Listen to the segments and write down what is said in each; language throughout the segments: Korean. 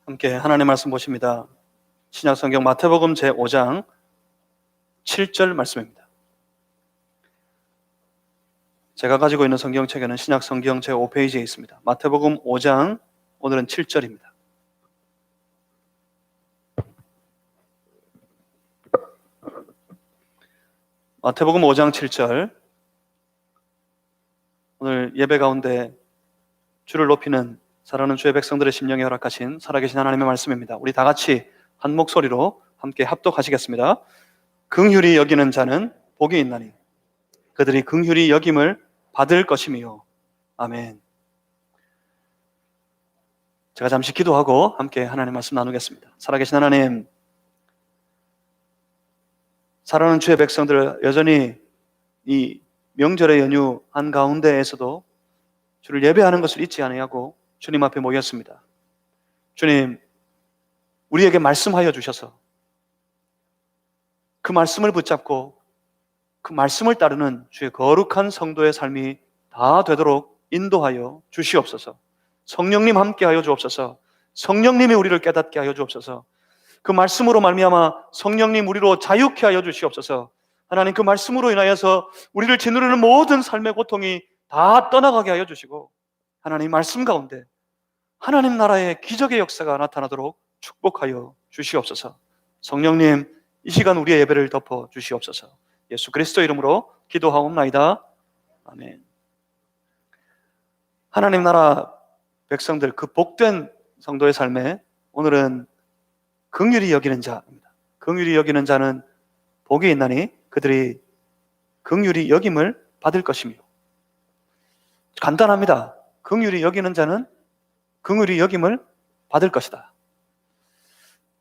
함께 하나님의 말씀 보십니다. 신약성경 마태복음 제5장 7절 말씀입니다. 제가 가지고 있는 성경책에는 신약성경 제5페이지에 있습니다. 마태복음 5장, 오늘은 7절입니다. 마태복음 5장 7절. 오늘 예배 가운데 주를 높이는 사랑하는 주의 백성들의 심령에 허락하신 살아계신 하나님의 말씀입니다. 우리 다 같이 한 목소리로 함께 합독하시겠습니다. 긍휼히 여기는 자는 복이 있나니 그들이 긍휼히 여김을 받을 것이며. 아멘. 제가 잠시 기도하고 함께 하나님의 말씀 나누겠습니다. 살아계신 하나님, 사랑하는 주의 백성들 여전히 이 명절의 연휴 한가운데에서도 주를 예배하는 것을 잊지 아니하고 주님 앞에 모였습니다. 주님, 우리에게 말씀하여 주셔서 그 말씀을 붙잡고 그 말씀을 따르는 주의 거룩한 성도의 삶이 다 되도록 인도하여 주시옵소서. 성령님 함께하여 주옵소서. 성령님이 우리를 깨닫게 하여 주옵소서. 그 말씀으로 말미암아 성령님 우리로 자유케 하여 주시옵소서. 하나님, 그 말씀으로 인하여서 우리를 짓누르는 모든 삶의 고통이 다 떠나가게 하여 주시고, 하나님 말씀 가운데 하나님 나라의 기적의 역사가 나타나도록 축복하여 주시옵소서. 성령님, 이 시간 우리의 예배를 덮어 주시옵소서. 예수 그리스도 이름으로 기도하옵나이다. 아멘. 하나님 나라 백성들, 그 복된 성도의 삶에 오늘은 긍휼히 여기는 자입니다. 긍휼히 여기는 자는 복이 있나니 그들이 긍휼히 여김을 받을 것이며. 간단합니다. 긍휼히 여기는 자는 긍휼히 여김을 받을 것이다.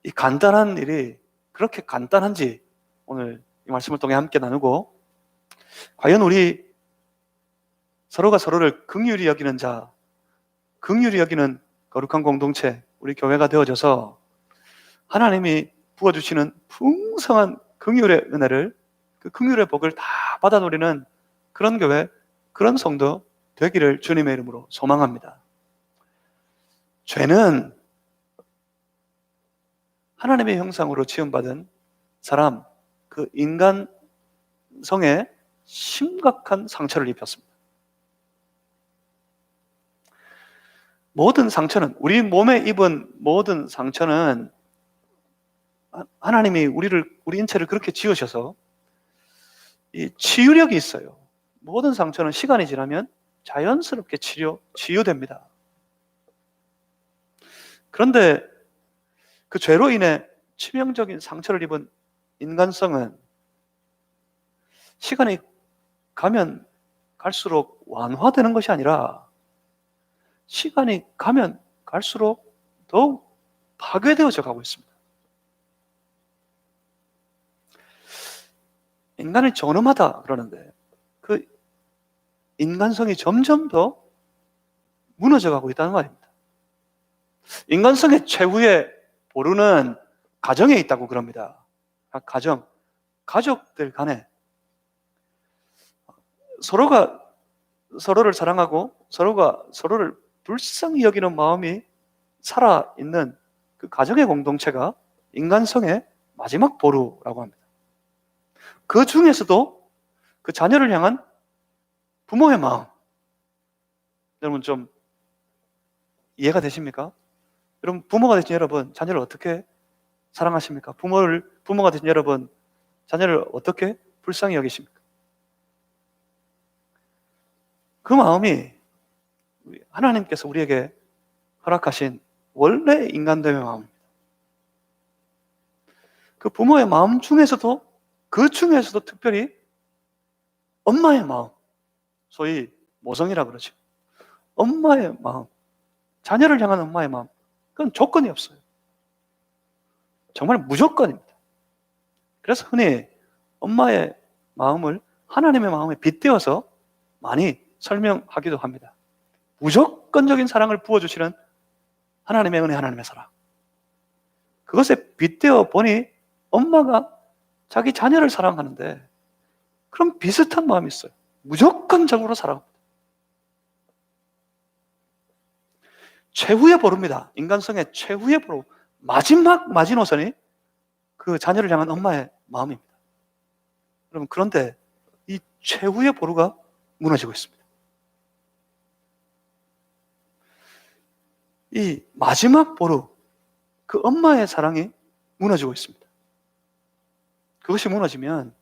이 간단한 일이 그렇게 간단한지 오늘 이 말씀을 통해 함께 나누고, 과연 우리 서로가 서로를 긍휼히 여기는 자, 긍휼히 여기는 거룩한 공동체, 우리 교회가 되어져서 하나님이 부어주시는 풍성한 긍휼의 은혜를, 그 긍휼의 복을 다 받아 누리는 그런 교회, 그런 성도 되기를 주님의 이름으로 소망합니다. 죄는 하나님의 형상으로 지음받은 사람, 그 인간성에 심각한 상처를 입혔습니다. 모든 상처는, 우리 몸에 입은 모든 상처는 하나님이 우리 인체를 그렇게 지으셔서 이 치유력이 있어요. 모든 상처는 시간이 지나면 자연스럽게 치유됩니다. 그런데 그 죄로 인해 치명적인 상처를 입은 인간성은 시간이 가면 갈수록 완화되는 것이 아니라 시간이 가면 갈수록 더욱 파괴되어져 가고 있습니다. 인간이 존엄하다 그러는데 그 인간성이 점점 더 무너져 가고 있다는 말입니다. 인간성의 최후의 보루는 가정에 있다고 그럽니다. 가족들 간에 서로가 서로를 사랑하고 서로가 서로를 불쌍히 여기는 마음이 살아있는 그 가정의 공동체가 인간성의 마지막 보루라고 합니다. 그 중에서도 그 자녀를 향한 부모의 마음, 여러분 좀 이해가 되십니까? 여러분, 부모가 되신 여러분, 자녀를 어떻게 사랑하십니까? 부모가 되신 여러분, 자녀를 어떻게 불쌍히 여기십니까? 그 마음이 하나님께서 우리에게 허락하신 원래 인간됨의 마음입니다. 그 부모의 마음 중에서도, 그 중에서도 특별히 엄마의 마음, 소위 모성이라고 그러죠. 엄마의 마음, 자녀를 향한 엄마의 마음, 그건 조건이 없어요. 정말 무조건입니다. 그래서 흔히 엄마의 마음을 하나님의 마음에 빗대어서 많이 설명하기도 합니다. 무조건적인 사랑을 부어주시는 하나님의 은혜, 하나님의 사랑. 그것에 빗대어 보니 엄마가 자기 자녀를 사랑하는데 그런 비슷한 마음이 있어요. 무조건적으로 사랑합니다. 최후의 보루입니다. 인간성의 최후의 보루. 마지막 마지노선이 그 자녀를 향한 엄마의 마음입니다. 여러분, 그런데 이 최후의 보루가 무너지고 있습니다. 이 마지막 보루, 그 엄마의 사랑이 무너지고 있습니다. 그것이 무너지면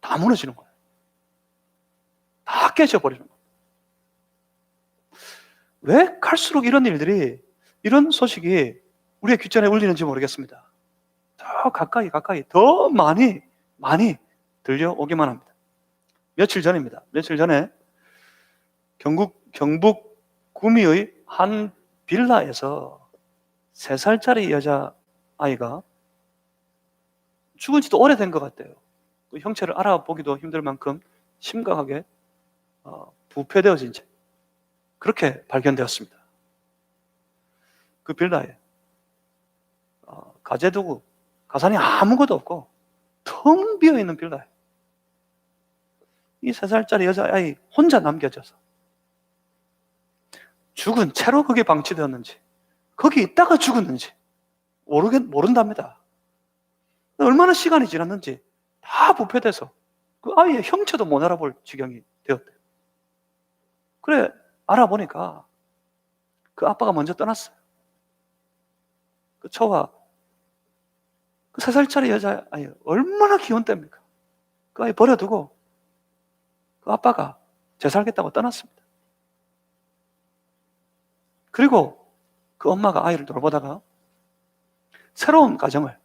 다 무너지는 거예요. 다 깨져버리는 거예요. 왜 갈수록 이런 일들이, 이런 소식이 우리의 귓전에 울리는지 모르겠습니다. 더 가까이 더 많이 들려오기만 합니다. 며칠 전입니다. 며칠 전에 경북 구미의 한 빌라에서 3살짜리 여자아이가 죽은 지도 오래된 것 같아요. 그 형체를 알아보기도 힘들 만큼 심각하게 부패되어진 채 그렇게 발견되었습니다. 그 빌라에 가재도구, 가산이 아무것도 없고 텅 비어있는 빌라에 이 3살짜리 여자아이 혼자 남겨져서 죽은 채로 거기 방치되었는지, 거기 있다가 죽었는지 모른답니다. 얼마나 시간이 지났는지 다 부패돼서 그 아이의 형체도 못 알아볼 지경이 되었대요. 그래, 알아보니까 그 아빠가 먼저 떠났어요. 그 처와 그 3살짜리 여자아이 얼마나 귀여운 때입니까? 그 아이 버려두고 그 아빠가 재살겠다고 떠났습니다. 그리고 그 엄마가 아이를 돌보다가 새로운 가정을,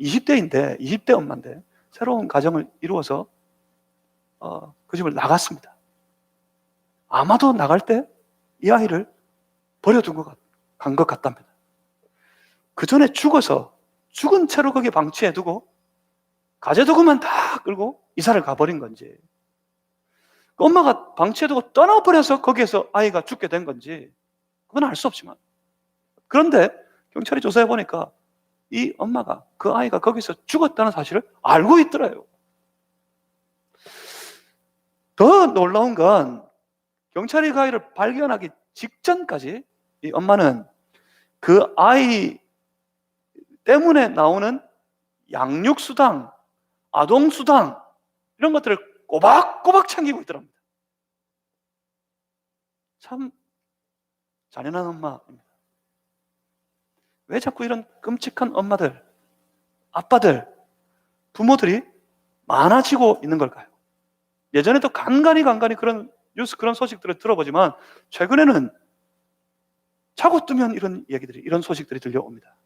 20대 엄마인데 새로운 가정을 이루어서 그 집을 나갔습니다. 아마도 나갈 때 이 아이를 버려두고 간 것 같답니다. 그 전에 죽은 채로 거기 방치해두고 가재도구만 다 끌고 이사를 가버린 건지, 그 엄마가 방치해두고 떠나버려서 거기에서 아이가 죽게 된 건지 그건 알 수 없지만, 그런데 경찰이 조사해보니까 이 엄마가 그 아이가 거기서 죽었다는 사실을 알고 있더래요. 더 놀라운 건 경찰이 그 아이를 발견하기 직전까지 이 엄마는 그 아이 때문에 나오는 양육수당, 아동수당 이런 것들을 꼬박꼬박 챙기고 있더랍니다. 참 잔인한 엄마입니다. 왜 자꾸 이런 끔찍한 엄마들, 아빠들, 부모들이 많아지고 있는 걸까요? 예전에도 간간히 그런 뉴스, 그런 소식들을 들어보지만 최근에는 자고 뜨면 이런 소식들이 들려옵니다.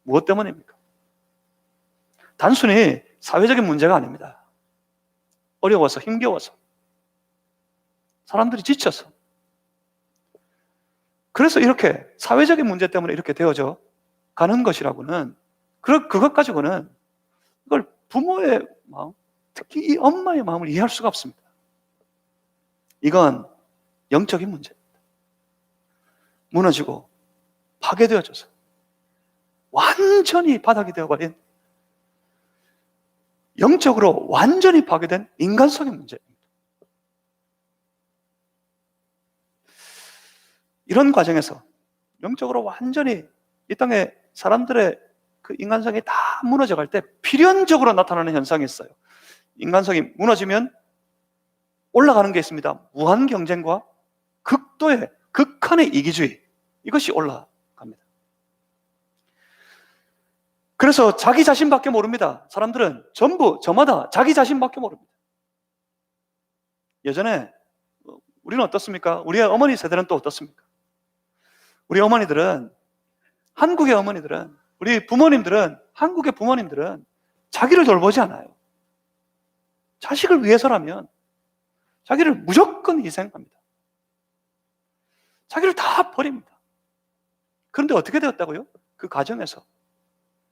무엇 때문입니까? 단순히 사회적인 문제가 아닙니다. 어려워서, 힘겨워서, 사람들이 지쳐서, 그래서 이렇게 사회적인 문제 때문에 이렇게 되어져 가는 것이라고는, 그것 가지고는 이걸 부모의 마음, 특히 이 엄마의 마음을 이해할 수가 없습니다. 이건 영적인 문제입니다. 무너지고 파괴되어져서 완전히 바닥이 되어버린, 영적으로 완전히 파괴된 인간성의 문제입니다. 이런 과정에서 영적으로 완전히 이 땅에 사람들의 그 인간성이 다 무너져 갈 때 필연적으로 나타나는 현상이 있어요. 인간성이 무너지면 올라가는 게 있습니다. 무한 경쟁과 극한의 이기주의, 이것이 올라갑니다. 그래서 자기 자신밖에 모릅니다. 사람들은 전부 저마다 자기 자신밖에 모릅니다. 예전에 우리는 어떻습니까? 우리의 어머니 세대는 또 어떻습니까? 우리 어머니들은, 한국의 어머니들은, 우리 부모님들은, 한국의 부모님들은 자기를 돌보지 않아요. 자식을 위해서라면 자기를 무조건 희생합니다. 자기를 다 버립니다. 그런데 어떻게 되었다고요? 그 가정에서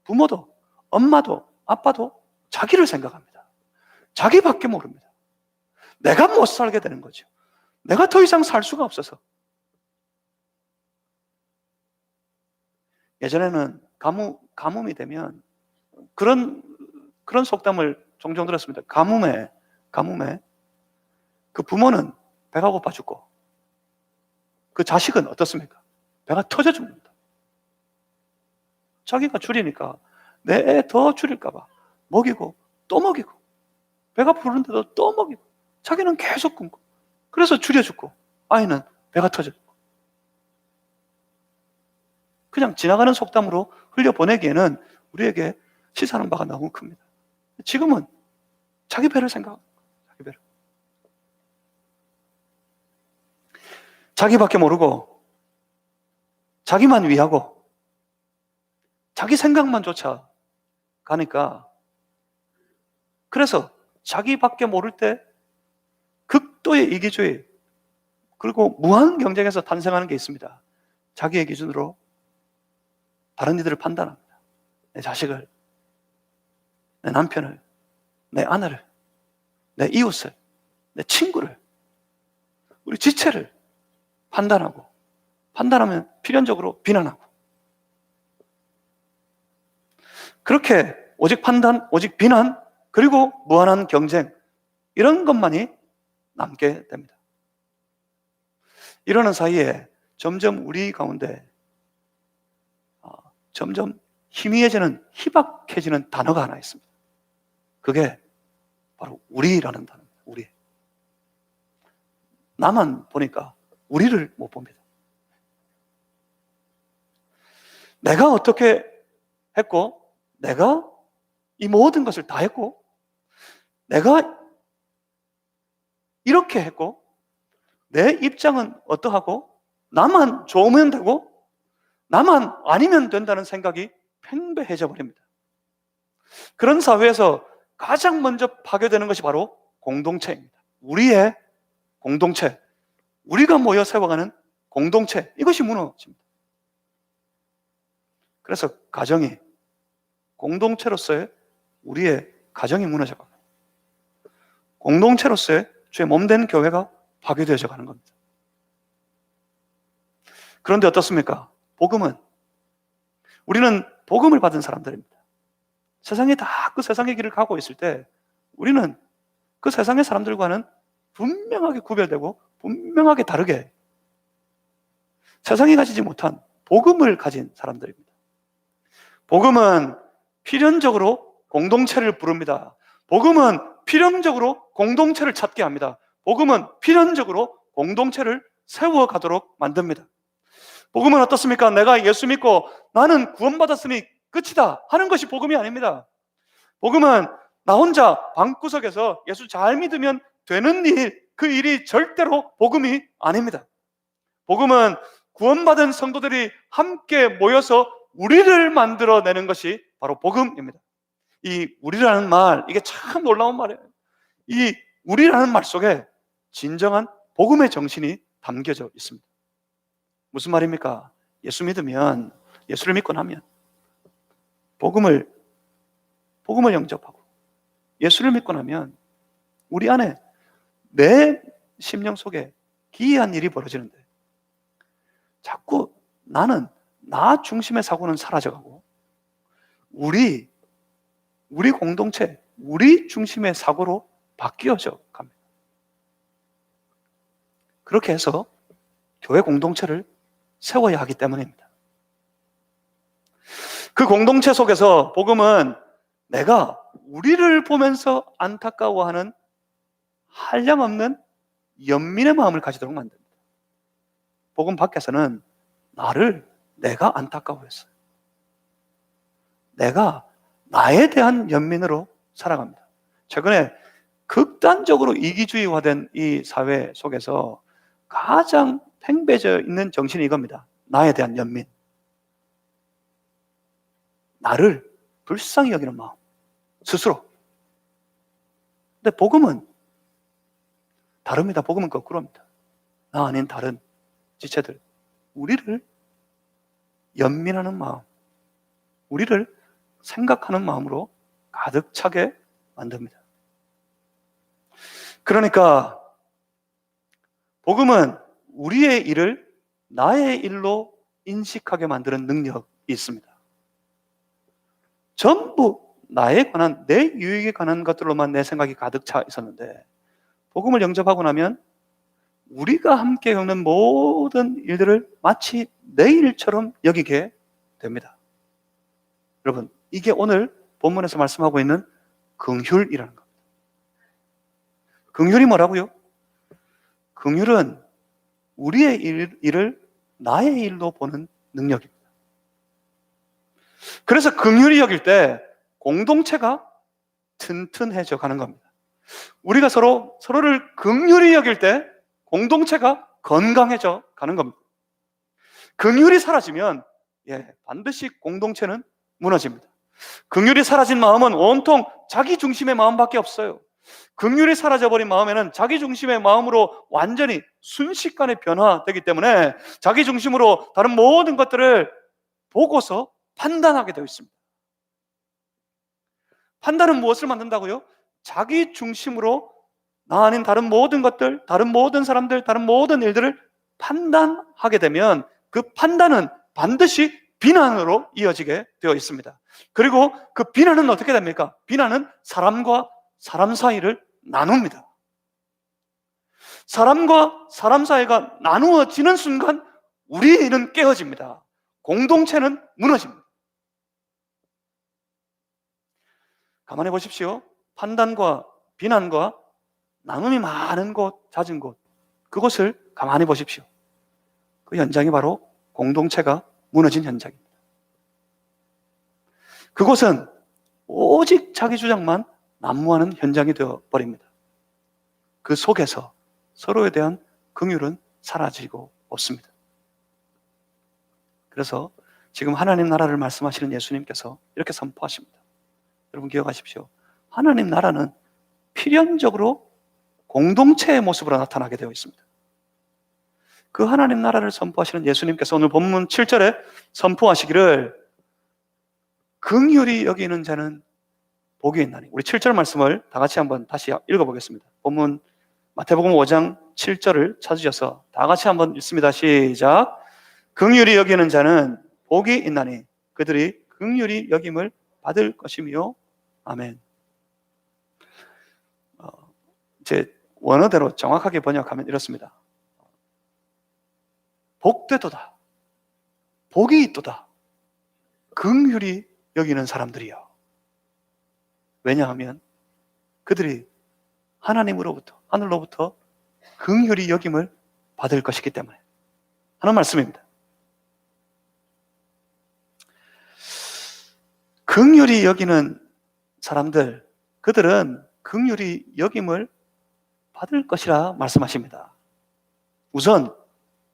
부모도, 엄마도, 아빠도 자기를 생각합니다. 자기밖에 모릅니다. 내가 못 살게 되는 거죠. 내가 더 이상 살 수가 없어서. 예전에는 가뭄이 되면 그런 속담을 종종 들었습니다. 가뭄에 그 부모는 배가 고파 죽고 그 자식은 어떻습니까? 배가 터져 죽는다. 자기가 줄이니까 내 애 더 줄일까 봐 먹이고 또 먹이고 배가 부르는데도 또 먹이고 자기는 계속 굶고 그래서 줄여 죽고 아이는 배가 터져 죽고 그냥 지나가는 속담으로 흘려보내기에는 우리에게 시사하는 바가 너무 큽니다. 지금은 자기 배를 생각하고 자기 배를 자기밖에 모르고 자기만 위하고 자기 생각만 쫓아 가니까 그래서 자기밖에 모를 때 극도의 이기주의 그리고 무한 경쟁에서 탄생하는 게 있습니다. 자기의 기준으로 다른 이들을 판단합니다. 내 자식을, 내 남편을, 내 아내를, 내 이웃을, 내 친구를, 우리 지체를 판단하면 필연적으로 비난하고 그렇게 오직 판단, 오직 비난 그리고 무한한 경쟁 이런 것만이 남게 됩니다. 이러는 사이에 점점 우리 가운데 점점 희미해지는 희박해지는 단어가 하나 있습니다. 그게 바로 우리라는 단어입니다. 우리. 나만 보니까 우리를 못 봅니다. 내가 어떻게 했고 내가 이 모든 것을 다 했고 내가 이렇게 했고 내 입장은 어떠하고 나만 좋으면 되고 나만 아니면 된다는 생각이 팽배해져 버립니다. 그런 사회에서 가장 먼저 파괴되는 것이 바로 공동체입니다. 우리의 공동체, 우리가 모여 세워가는 공동체, 이것이 무너집니다. 그래서 가정이 공동체로서의 우리의 가정이 무너져가고 공동체로서의 주의 몸된 교회가 파괴되어져 가는 겁니다. 그런데 어떻습니까? 복음은 우리는 복음을 받은 사람들입니다. 세상에 다 그 세상의 길을 가고 있을 때 우리는 그 세상의 사람들과는 분명하게 구별되고 분명하게 다르게 세상이 가지지 못한 복음을 가진 사람들입니다. 복음은 필연적으로 공동체를 부릅니다. 복음은 필연적으로 공동체를 찾게 합니다. 복음은 필연적으로 공동체를 세워가도록 만듭니다. 복음은 어떻습니까? 내가 예수 믿고 나는 구원받았으니 끝이다 하는 것이 복음이 아닙니다. 복음은 나 혼자 방구석에서 예수 잘 믿으면 되는 일, 그 일이 절대로 복음이 아닙니다. 복음은 구원받은 성도들이 함께 모여서 우리를 만들어내는 것이 바로 복음입니다. 이 우리라는 말, 이게 참 놀라운 말이에요. 이 우리라는 말 속에 진정한 복음의 정신이 담겨져 있습니다. 무슨 말입니까? 예수 믿으면, 예수를 믿고 나면 복음을 영접하고 예수를 믿고 나면 우리 안에 내 심령 속에 기이한 일이 벌어지는데 자꾸 나는 나 중심의 사고는 사라져가고 우리 공동체, 우리 중심의 사고로 바뀌어져 갑니다. 그렇게 해서 교회 공동체를 세워야 하기 때문입니다. 그 공동체 속에서 복음은 내가 우리를 보면서 안타까워하는 한량없는 연민의 마음을 가지도록 만듭니다. 복음 밖에서는 내가 안타까워했어요. 내가 나에 대한 연민으로 살아갑니다. 최근에 극단적으로 이기주의화된 이 사회 속에서 가장 팽배져 있는 정신이 이겁니다. 나에 대한 연민. 나를 불쌍히 여기는 마음. 스스로. 근데 복음은 다릅니다. 복음은 거꾸로입니다. 나 아닌 다른 지체들. 우리를 연민하는 마음. 우리를 생각하는 마음으로 가득 차게 만듭니다. 그러니까 복음은 우리의 일을 나의 일로 인식하게 만드는 능력이 있습니다. 전부 나에 관한, 내 유익에 관한 것들로만 내 생각이 가득 차 있었는데 복음을 영접하고 나면 우리가 함께 겪는 모든 일들을 마치 내 일처럼 여기게 됩니다. 여러분, 이게 오늘 본문에서 말씀하고 있는 긍휼이라는 겁니다. 긍휼이 뭐라고요? 긍휼은 우리의 일을 나의 일로 보는 능력입니다. 그래서 긍휼히 여길 때 공동체가 튼튼해져 가는 겁니다. 우리가 서로를 긍휼히 여길 때 공동체가 건강해져 가는 겁니다. 긍휼이 사라지면 반드시 공동체는 무너집니다. 긍휼이 사라진 마음은 온통 자기 중심의 마음밖에 없어요. 긍휼이 사라져버린 마음에는 자기 중심의 마음으로 완전히 순식간에 변화되기 때문에 자기 중심으로 다른 모든 것들을 보고서 판단하게 되어 있습니다. 판단은 무엇을 만든다고요? 자기 중심으로 나 아닌 다른 모든 것들, 다른 모든 사람들, 다른 모든 일들을 판단하게 되면 그 판단은 반드시 비난으로 이어지게 되어 있습니다. 그리고 그 비난은 어떻게 됩니까? 비난은 사람과 사람 사이를 나눕니다. 사람과 사람 사이가 나누어지는 순간 우리는 깨어집니다. 공동체는 무너집니다. 가만히 보십시오. 판단과 비난과 나눔이 많은 곳, 잦은 곳, 그곳을 가만히 보십시오. 그 현장이 바로 공동체가 무너진 현장입니다. 그곳은 오직 자기 주장만 난무하는 현장이 되어버립니다. 그 속에서 서로에 대한 긍휼은 사라지고 없습니다. 그래서 지금 하나님 나라를 말씀하시는 예수님께서 이렇게 선포하십니다. 여러분 기억하십시오. 하나님 나라는 필연적으로 공동체의 모습으로 나타나게 되어 있습니다. 그 하나님 나라를 선포하시는 예수님께서 오늘 본문 7절에 선포하시기를 긍휼히 여기는 자는 복이 있나니. 우리 7절 말씀을 다 같이 한번 다시 읽어보겠습니다. 본문 마태복음 5장 7절을 찾으셔서 다 같이 한번 읽습니다. 시작. 긍휼히 여기는 자는 복이 있나니 그들이 긍휼히 여김을 받을 것이며. 아멘. 제 원어대로 정확하게 번역하면 이렇습니다. 복되도다, 복이 있도다, 긍휼히 여기는 사람들이요. 왜냐하면 그들이 하나님으로부터, 하늘로부터 긍휼히 여김을 받을 것이기 때문에 하는 말씀입니다. 긍휼히 여기는 사람들, 그들은 긍휼히 여김을 받을 것이라 말씀하십니다. 우선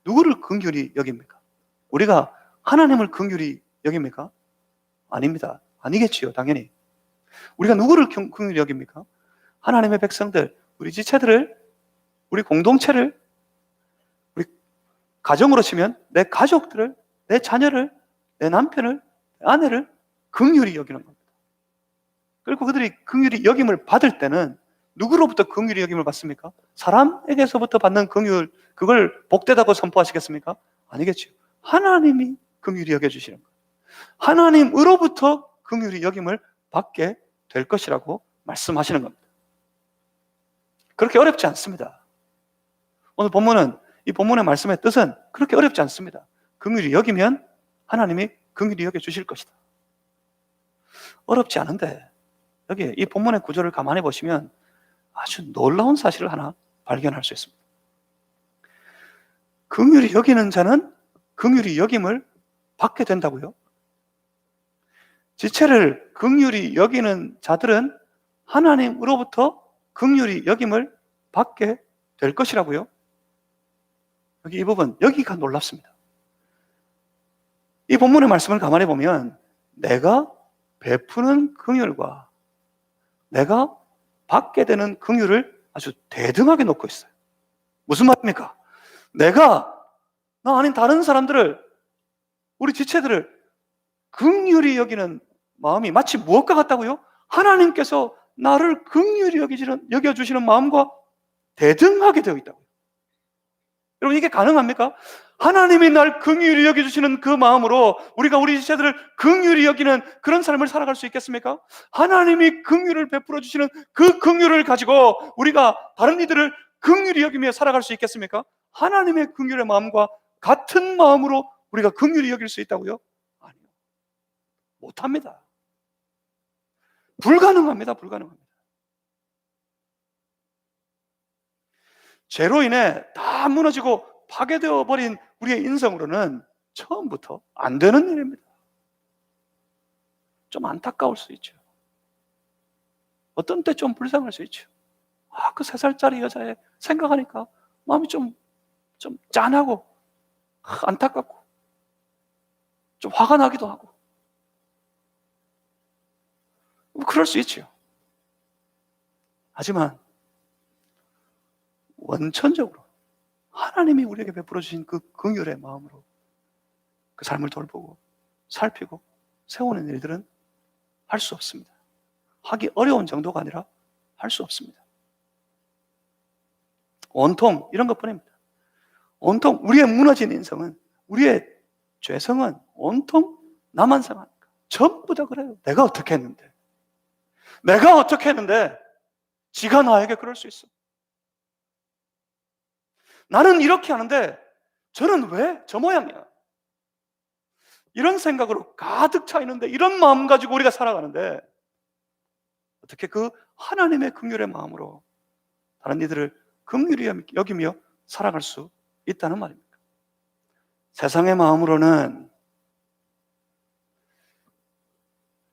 누구를 긍휼히 여깁니까? 우리가 하나님을 긍휼히 여깁니까? 아닙니다. 아니겠지요, 당연히. 우리가 누구를 긍휼히 여깁니까? 하나님의 백성들, 우리 지체들을, 우리 공동체를, 우리 가정으로 치면 내 가족들을, 내 자녀를, 내 남편을, 내 아내를 긍휼히 여기는 겁니다. 그리고 그들이 긍휼히 여김을 받을 때는 누구로부터 긍휼히 여김을 받습니까? 사람에게서부터 받는 긍휼, 그걸 복되다고 선포하시겠습니까? 아니겠죠. 하나님이 긍휼히 여겨주시는 거예요. 하나님으로부터 긍휼히 여김을 받게 될 것이라고 말씀하시는 겁니다. 그렇게 어렵지 않습니다. 오늘 본문은, 이 본문의 말씀의 뜻은 그렇게 어렵지 않습니다. 긍휼히 여기면 하나님이 긍휼히 여겨주실 것이다. 어렵지 않은데 여기 이 본문의 구조를 가만히 보시면 아주 놀라운 사실을 하나 발견할 수 있습니다. 긍휼히 여기는 자는 긍휼히 여김을 받게 된다고요? 지체를 긍휼히 여기는 자들은 하나님으로부터 긍휼히 여김을 받게 될 것이라고요? 여기 이 부분, 여기가 놀랍습니다. 이 본문의 말씀을 가만히 보면 내가 베푸는 긍휼과 내가 받게 되는 긍휼을 아주 대등하게 놓고 있어요. 무슨 말입니까? 내가 나 아닌 다른 사람들을, 우리 지체들을 긍휼히 여기는 마음이 마치 무엇과 같다고요? 하나님께서 나를 긍휼히 여겨주시는 마음과 대등하게 되어 있다고요. 여러분, 이게 가능합니까? 하나님이 날 긍휼히 여겨주시는 그 마음으로 우리가 우리 지체들을 긍휼히 여기는 그런 삶을 살아갈 수 있겠습니까? 하나님이 긍휼을 베풀어 주시는 그 긍휼을 가지고 우리가 다른 이들을 긍휼히 여기며 살아갈 수 있겠습니까? 하나님의 긍휼의 마음과 같은 마음으로 우리가 긍휼히 여길 수 있다고요? 아니요. 못합니다. 불가능합니다. 불가능합니다. 죄로 인해 다 무너지고 파괴되어 버린 우리의 인성으로는 처음부터 안 되는 일입니다. 좀 안타까울 수 있죠. 어떤 때 좀 불쌍할 수 있죠. 그 3살짜리 여자애 생각하니까 마음이 좀 짠하고 안타깝고 좀 화가 나기도 하고 그럴 수 있죠. 하지만 원천적으로 하나님이 우리에게 베풀어 주신 그 긍휼의 마음으로 그 삶을 돌보고 살피고 세우는 일들은 할 수 없습니다. 하기 어려운 정도가 아니라 할 수 없습니다. 온통 이런 것뿐입니다. 온통 우리의 무너진 인성은, 우리의 죄성은 온통 나만 생각하니까 전부 다 그래요. 내가 어떻게 했는데 지가 나에게 그럴 수 있어. 나는 이렇게 하는데 저는 왜 저 모양이야? 이런 생각으로 가득 차 있는데, 이런 마음 가지고 우리가 살아가는데 어떻게 그 하나님의 긍휼의 마음으로 다른 이들을 긍휼히 여기며 살아갈 수 있다는 말입니까? 세상의 마음으로는,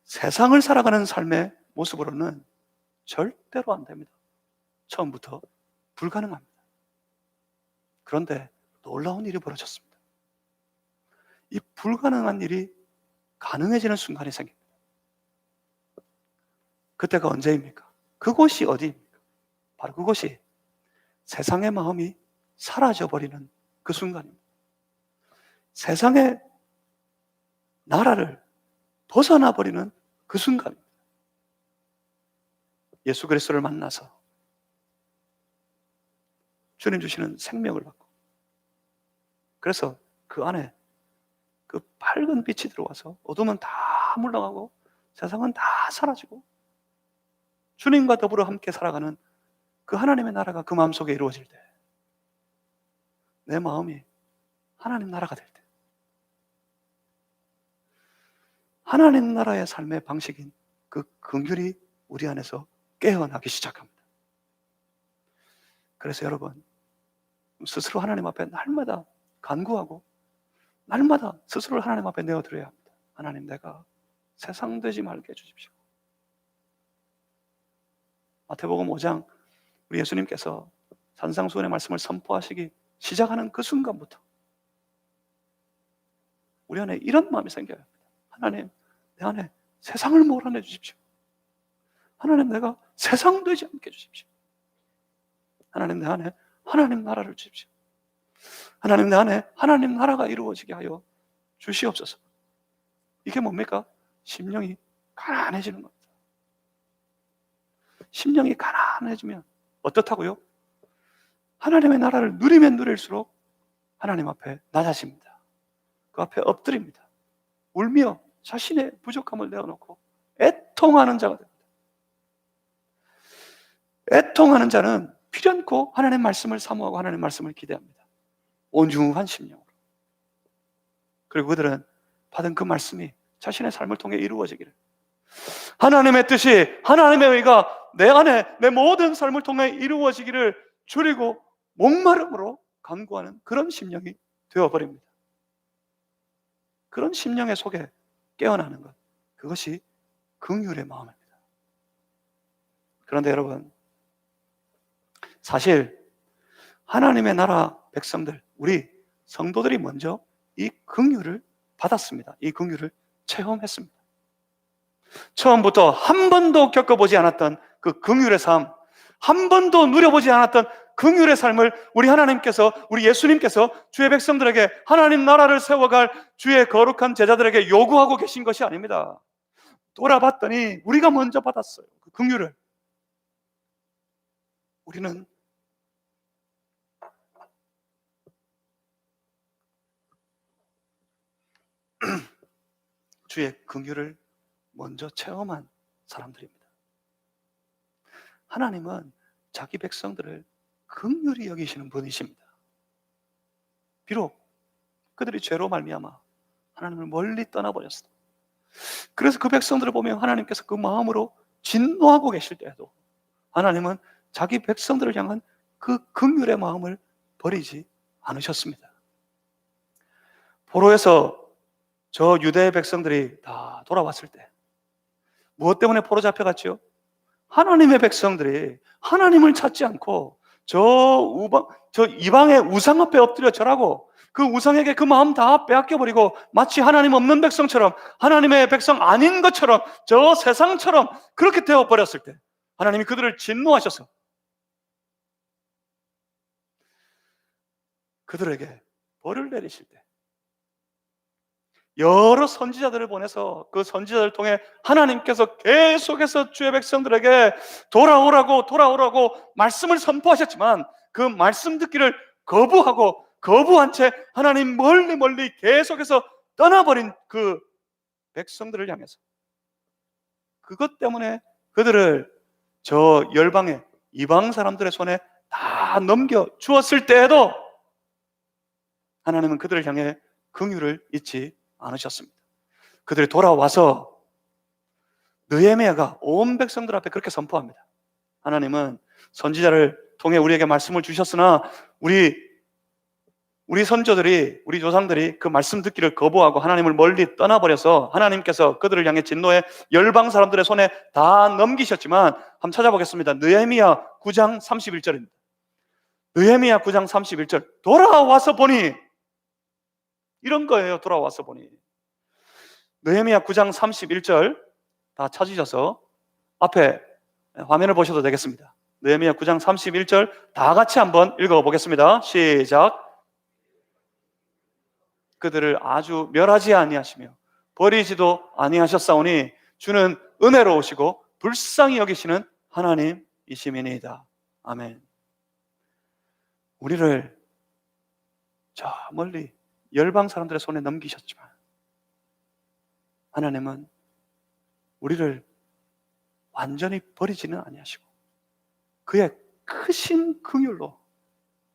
세상을 살아가는 삶의 모습으로는 절대로 안 됩니다. 처음부터 불가능합니다. 그런데 놀라운 일이 벌어졌습니다. 이 불가능한 일이 가능해지는 순간이 생깁니다. 그때가 언제입니까? 그곳이 어디입니까? 바로 그곳이 세상의 마음이 사라져버리는 그 순간입니다. 세상의 나라를 벗어나버리는 그 순간입니다. 예수 그리스도를 만나서 주님 주시는 생명을 받고, 그래서 그 안에 그 밝은 빛이 들어와서 어둠은 다 물러가고 세상은 다 사라지고 주님과 더불어 함께 살아가는 그 하나님의 나라가 그 마음속에 이루어질 때, 내 마음이 하나님 나라가 될 때, 하나님 나라의 삶의 방식인 그 긍휼이 우리 안에서 깨어나기 시작합니다. 그래서 여러분, 스스로 하나님 앞에 날마다 간구하고 날마다 스스로를 하나님 앞에 내어드려야 합니다. 하나님, 내가 세상 되지 말게 해주십시오. 마태복음 5장 우리 예수님께서 산상수훈의 말씀을 선포하시기 시작하는 그 순간부터 우리 안에 이런 마음이 생겨야 합니다. 하나님, 내 안에 세상을 몰아내 주십시오. 하나님, 내가 세상 되지 않게 해주십시오. 하나님, 내 안에 하나님 나라를 주십시오. 하나님, 내 안에 하나님 나라가 이루어지게 하여 주시옵소서. 이게 뭡니까? 심령이 가난해지는 겁니다. 심령이 가난해지면 어떻다고요? 하나님의 나라를 누리면 누릴수록 하나님 앞에 낮아집니다. 그 앞에 엎드립니다. 울며 자신의 부족함을 내어놓고 애통하는 자가 됩니다. 애통하는 자는 필연코 하나님의 말씀을 사모하고 하나님의 말씀을 기대합니다. 온유한 심령으로. 그리고 그들은 받은 그 말씀이 자신의 삶을 통해 이루어지기를, 하나님의 뜻이, 하나님의 의가 내 안에, 내 모든 삶을 통해 이루어지기를 줄이고 목마름으로 간구하는 그런 심령이 되어버립니다. 그런 심령의 속에 깨어나는 것, 그것이 긍휼의 마음입니다. 그런데 여러분, 사실 하나님의 나라 백성들, 우리 성도들이 먼저 이 긍휼을 받았습니다. 이 긍휼을 체험했습니다. 처음부터 한 번도 겪어보지 않았던 그 긍휼의 삶, 한 번도 누려보지 않았던 긍휼의 삶을 우리 하나님께서, 우리 예수님께서 주의 백성들에게, 하나님 나라를 세워갈 주의 거룩한 제자들에게 요구하고 계신 것이 아닙니다. 돌아봤더니 우리가 먼저 받았어요. 그 긍휼을. 우리는 주의 긍휼을 먼저 체험한 사람들입니다. 하나님은 자기 백성들을 긍휼히 여기시는 분이십니다. 비록 그들이 죄로 말미암아 하나님을 멀리 떠나버렸어. 그래서 그 백성들을 보면 하나님께서 그 마음으로 진노하고 계실 때에도 하나님은 자기 백성들을 향한 그 긍휼의 마음을 버리지 않으셨습니다. 포로에서 저 유대의 백성들이 다 돌아왔을 때 무엇 때문에 포로 잡혀갔죠? 하나님의 백성들이 하나님을 찾지 않고 저 이방의 우상 앞에 엎드려 절하고 그 우상에게 그 마음 다 빼앗겨버리고 마치 하나님 없는 백성처럼, 하나님의 백성 아닌 것처럼, 저 세상처럼 그렇게 되어버렸을 때 하나님이 그들을 진노하셔서 그들에게 벌을 내리실 때 여러 선지자들을 보내서 그 선지자들을 통해 하나님께서 계속해서 주의 백성들에게 돌아오라고 말씀을 선포하셨지만 그 말씀 듣기를 거부한 채 하나님 멀리 계속해서 떠나버린 그 백성들을 향해서 그것 때문에 그들을 저 열방의 이방 사람들의 손에 다 넘겨 주었을 때에도 하나님은 그들을 향해 긍휼을 잊지 않으셨습니다. 그들이 돌아와서 느헤미야가 온 백성들 앞에 그렇게 선포합니다. 하나님은 선지자를 통해 우리에게 말씀을 주셨으나 우리 선조들이, 우리 조상들이 그 말씀 듣기를 거부하고 하나님을 멀리 떠나버려서 하나님께서 그들을 향해 진노해 열방 사람들의 손에 다 넘기셨지만, 한번 찾아보겠습니다. 느헤미야 9장 31절입니다. 느헤미야 9장 31절. 돌아와서 보니, 이런 거예요. 돌아와서 보니. 느헤미야 9장 31절 다 찾으셔서 앞에 화면을 보셔도 되겠습니다. 느헤미야 9장 31절 다 같이 한번 읽어보겠습니다. 시작. 그들을 아주 멸하지 아니하시며 버리지도 아니하셨사오니 주는 은혜로우시고 불쌍히 여기시는 하나님이시니이다. 아멘. 우리를 저 멀리 열방 사람들의 손에 넘기셨지만 하나님은 우리를 완전히 버리지는 아니하시고 그의 크신 긍휼로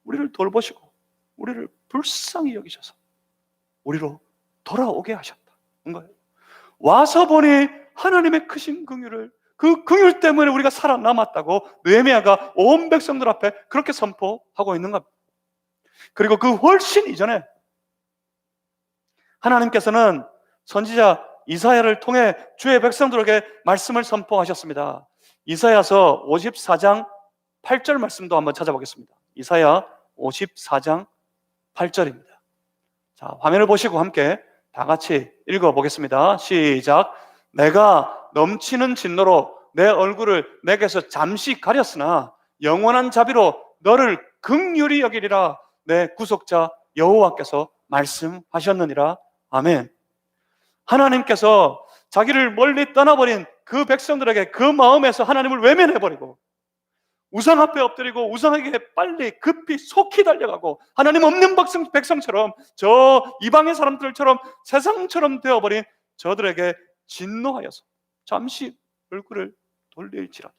우리를 돌보시고 우리를 불쌍히 여기셔서 우리로 돌아오게 하셨다는 거예요. 와서 보니 하나님의 크신 긍휼을, 그 긍휼 때문에 우리가 살아남았다고 느헤미야가 온 백성들 앞에 그렇게 선포하고 있는 겁니다. 그리고 그 훨씬 이전에 하나님께서는 선지자 이사야를 통해 주의 백성들에게 말씀을 선포하셨습니다. 이사야서 54장 8절 말씀도 한번 찾아보겠습니다. 이사야 54장 8절입니다. 자, 화면을 보시고 함께 다 같이 읽어보겠습니다. 시작. 내가 넘치는 진노로 내 얼굴을 내게서 잠시 가렸으나 영원한 자비로 너를 긍휼히 여기리라 내 구속자 여호와께서 말씀하셨느니라. 아멘. 하나님께서 자기를 멀리 떠나버린 그 백성들에게 그 마음에서 하나님을 외면해버리고 우상 앞에 엎드리고 우상에게 빨리 급히 속히 달려가고 하나님 없는 백성처럼 저 이방의 사람들처럼 세상처럼 되어버린 저들에게 진노하여서 잠시 얼굴을 돌릴지라도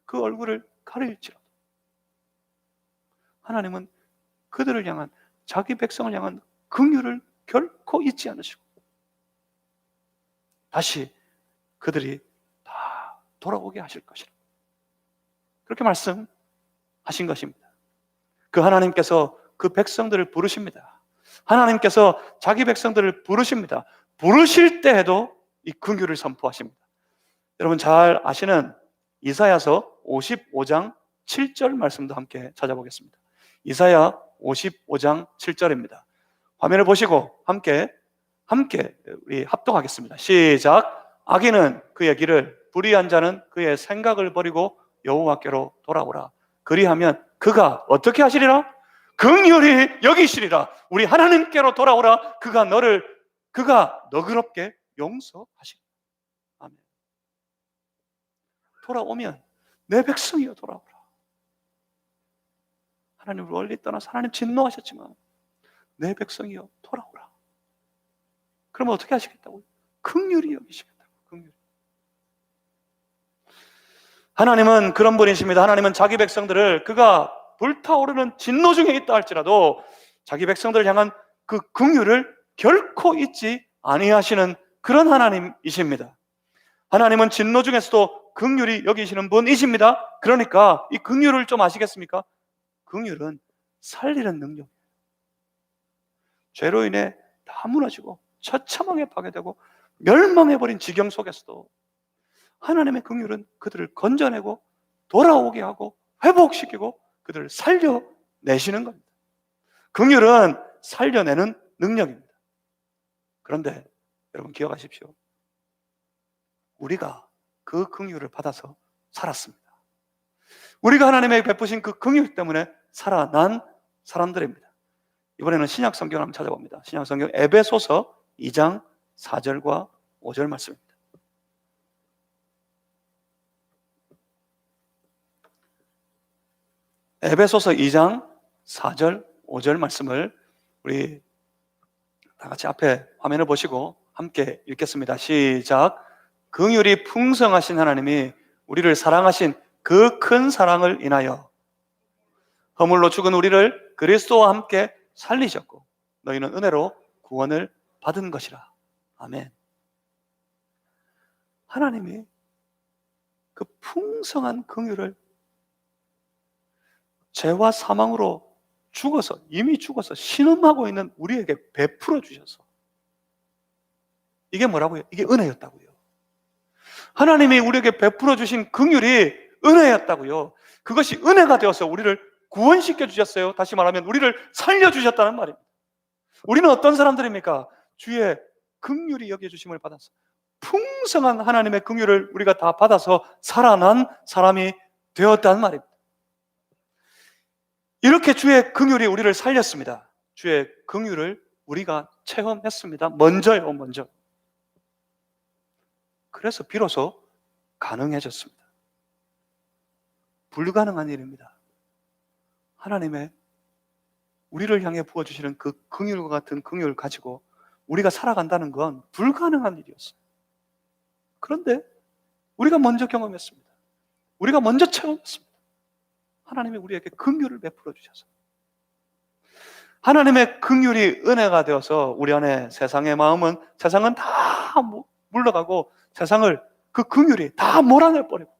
그 얼굴을 가릴지라도 하나님은 그들을 향한, 자기 백성을 향한 긍휼을 결코 잊지 않으시고 다시 그들이 다 돌아오게 하실 것이라 그렇게 말씀하신 것입니다. 그 하나님께서 그 백성들을 부르십니다. 하나님께서 자기 백성들을 부르십니다. 부르실 때에도 이 긍휼을 선포하십니다. 여러분 잘 아시는 이사야서 55장 7절 말씀도 함께 찾아보겠습니다. 이사야 55장 7절입니다. 화면을 보시고 함께 우리 합독하겠습니다. 시작. 악인은 그의 길을, 불의한 자는 그의 생각을 버리고 여호와께로 돌아오라. 그리하면 그가 어떻게 하시리라? 긍휼히 여기시리라. 우리 하나님께로 돌아오라. 그가 너그럽게 용서하시리라. 아멘. 돌아오면 내 백성이여 돌아오라. 하나님을 멀리 떠나서 하나님 진노하셨지만 내 백성이여 돌아오라. 그러면 어떻게 하시겠다고요? 긍휼히 여기시겠다고. 긍휼히. 하나님은 그런 분이십니다. 하나님은 자기 백성들을 그가 불타오르는 진노 중에 있다 할지라도 자기 백성들을 향한 그 긍휼을 결코 잊지 아니하시는 그런 하나님이십니다. 하나님은 진노 중에서도 긍휼히 여기시는 분이십니다. 그러니까 이 긍휼을 좀 아시겠습니까? 긍휼은 살리는 능력. 죄로 인해 다 무너지고 처참하게 파괴되고 멸망해버린 지경 속에서도 하나님의 긍휼은 그들을 건져내고 돌아오게 하고 회복시키고 그들을 살려내시는 겁니다. 긍휼은 살려내는 능력입니다. 그런데 여러분 기억하십시오. 우리가 그 긍휼을 받아서 살았습니다. 우리가 하나님의 베푸신 그 긍휼 때문에 살아난 사람들입니다. 이번에는 신약 성경을 한번 찾아봅니다. 신약 성경 에베소서 2장 4절과 5절 말씀입니다. 에베소서 2장 4절 5절 말씀을 우리 다 같이 앞에 화면을 보시고 함께 읽겠습니다. 시작. 긍휼이 풍성하신 하나님이 우리를 사랑하신 그 큰 사랑을 인하여 허물로 죽은 우리를 그리스도와 함께 살리셨고 너희는 은혜로 구원을 받은 것이라. 아멘. 하나님이 그 풍성한 긍휼을 죄와 사망으로 이미 죽어서 신음하고 있는 우리에게 베풀어 주셔서, 이게 뭐라고요? 이게 은혜였다고요. 하나님이 우리에게 베풀어 주신 긍휼이 은혜였다고요. 그것이 은혜가 되어서 우리를 구원시켜 주셨어요. 다시 말하면 우리를 살려주셨다는 말입니다. 우리는 어떤 사람들입니까? 주의 긍휼이 여겨주심을 받아서 풍성한 하나님의 긍휼을 우리가 다 받아서 살아난 사람이 되었다는 말입니다. 이렇게 주의 긍휼이 우리를 살렸습니다. 주의 긍휼을 우리가 체험했습니다. 먼저. 그래서 비로소 가능해졌습니다. 불가능한 일입니다. 하나님의 우리를 향해 부어주시는 그 긍휼과 같은 긍휼을 가지고 우리가 살아간다는 건 불가능한 일이었어요. 그런데 우리가 먼저 경험했습니다. 우리가 먼저 체험했습니다. 하나님이 우리에게 긍휼을 베풀어 주셔서, 하나님의 긍휼이 은혜가 되어서 우리 안에 세상은 다 물러가고 세상을 그 긍휼이 다 몰아내버리고